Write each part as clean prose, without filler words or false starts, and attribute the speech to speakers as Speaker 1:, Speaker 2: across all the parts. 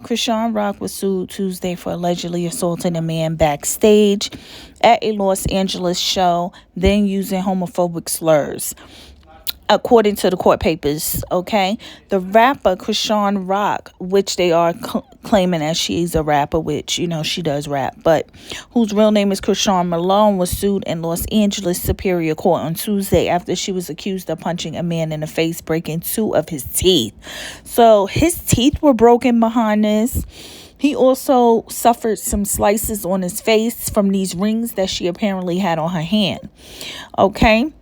Speaker 1: Chrisean Rock was sued Tuesday for allegedly assaulting a man backstage at a Los Angeles show, then using homophobic slurs, according to the court papers. Okay, the rapper Chrisean Rock, which they are claiming that she's a rapper, which she does rap, but whose real name is Chrisean Malone, was sued in Los Angeles Superior Court on Tuesday after she was accused of punching a man in the face, breaking 2 of his teeth. So his teeth were broken behind this. He also suffered some slices on his face from these rings that she apparently had on her hand. Okay.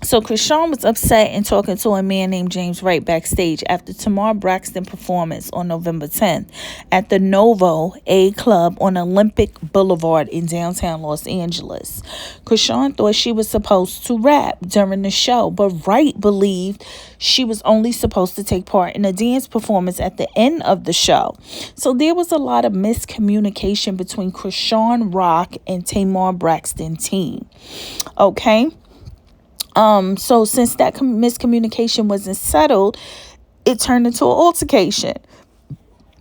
Speaker 1: So Chrisean was upset and talking to a man named James Wright backstage after Tamar Braxton performance on November 10th at the Novo A Club on Olympic Boulevard in downtown Los Angeles. Chrisean thought she was supposed to rap during the show, but Wright believed she was only supposed to take part in a dance performance at the end of the show. So there was a lot of miscommunication between Chrisean Rock and Tamar Braxton team. Okay. So since that miscommunication wasn't settled, it turned into an altercation.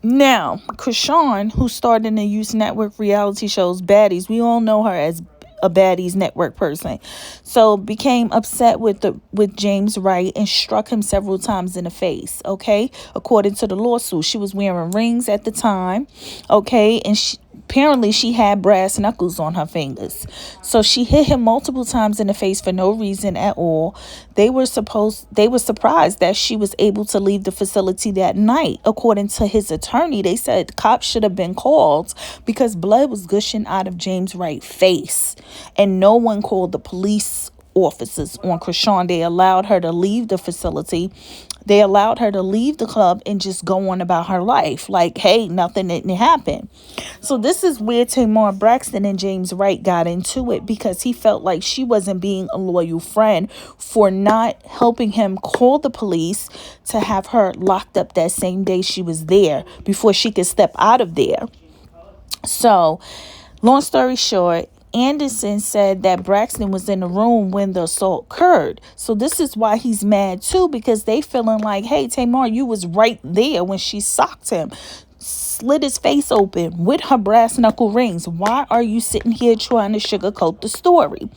Speaker 1: Now, Chrisean, who starred in the Youth Network reality shows Baddies, we all know her as a Baddies Network person, so became upset with James Wright and struck him several times in the face. Okay, according to the lawsuit, she was wearing rings at the time. Okay, and apparently she had brass knuckles on her fingers. So she hit him multiple times in the face for no reason at all. They were surprised that she was able to leave the facility that night. According to his attorney, they said cops should have been called because blood was gushing out of James Wright's face, and no one called the police officers on Chrisean. They allowed her to leave the facility. They allowed her to leave the club and just go on about her life. Like, hey, nothing didn't happen. So this is where Tamar Braxton and James Wright got into it, because he felt like she wasn't being a loyal friend for not helping him call the police to have her locked up that same day she was there before she could step out of there. So, long story short, Anderson said that Braxton was in the room when the assault occurred. So this is why he's mad too, because they feeling like, hey, Tamar, you was right there when she socked him, slit his face open with her brass knuckle rings. Why are you sitting here trying to sugarcoat the story?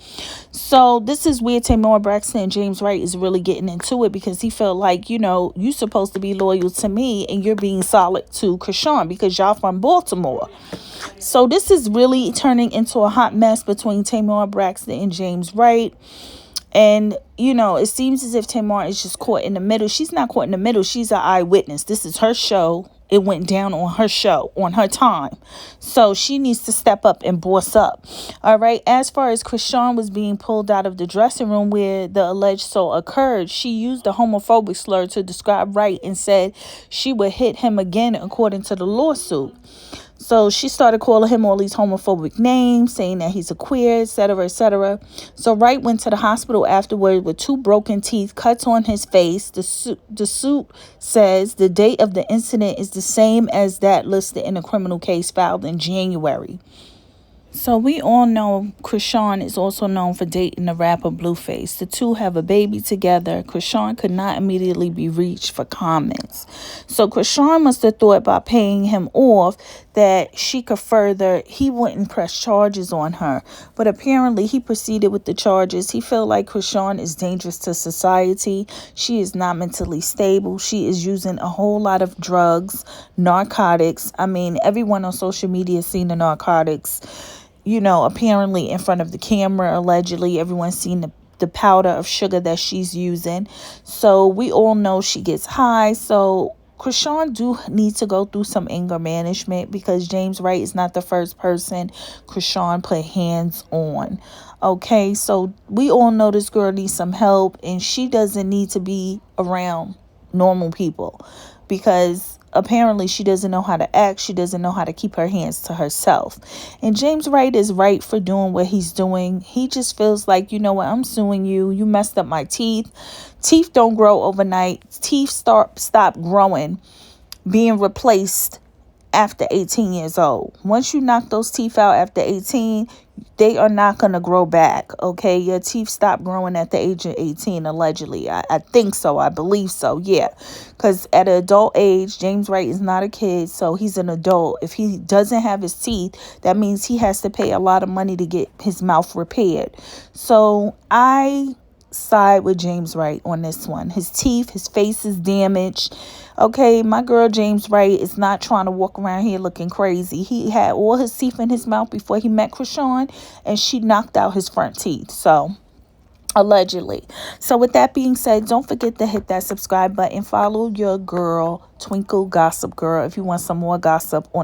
Speaker 1: So this is where Tamar Braxton and James Wright is really getting into it, because he felt like, you're supposed to be loyal to me and you're being solid to Chrisean because y'all from Baltimore. So this is really turning into a hot mess between Tamar Braxton and James Wright. And, it seems as if Tamar is just caught in the middle. She's not caught in the middle. She's an eyewitness. This is her show. It went down on her show, on her time. So she needs to step up and boss up. All right. As far as Chrisean was being pulled out of the dressing room where the alleged assault occurred, she used a homophobic slur to describe Wright and said she would hit him again, according to the lawsuit. So she started calling him all these homophobic names, saying that he's a queer, etc., etc. So Wright went to the hospital afterward with 2 broken teeth, cuts on his face. The suit says the date of the incident is the same as that listed in a criminal case filed in January. So we all know Chrisean is also known for dating the rapper Blueface. The two have a baby together. Chrisean could not immediately be reached for comments. So Chrisean must have thought by paying him off that he wouldn't press charges on her. But apparently he proceeded with the charges. He felt like Chrisean is dangerous to society. She is not mentally stable. She is using a whole lot of drugs, narcotics. I mean, everyone on social media has seen the narcotics, apparently in front of the camera. Allegedly, everyone's seen the powder of sugar that she's using. So we all know she gets high. So Chrisean do need to go through some anger management, because James Wright is not the first person Chrisean put hands on. Okay, so we all know this girl needs some help, and she doesn't need to be around normal people, because apparently she doesn't know how to act. She doesn't know how to keep her hands to herself. And James Wright is right for doing what he's doing. He just feels like, I'm suing you. You messed up my teeth. Teeth don't grow overnight. Teeth stop growing, being replaced after 18 years old. Once you knock those teeth out after 18, they are not going to grow back. Okay, your teeth stop growing at the age of 18, allegedly. I think so. I believe so. Yeah, because at an adult age, James Wright is not a kid, so he's an adult. If he doesn't have his teeth, that means he has to pay a lot of money to get his mouth repaired. So I side with James Wright on this one. His teeth, his face is damaged. Okay, my girl James Wright is not trying to walk around here looking crazy. He had all his teeth in his mouth before he met Chrisean, and she knocked out his front teeth. So, allegedly. So, with that being said, don't forget to hit that subscribe button. Follow your girl, Twinkle Gossip Girl, if you want some more gossip on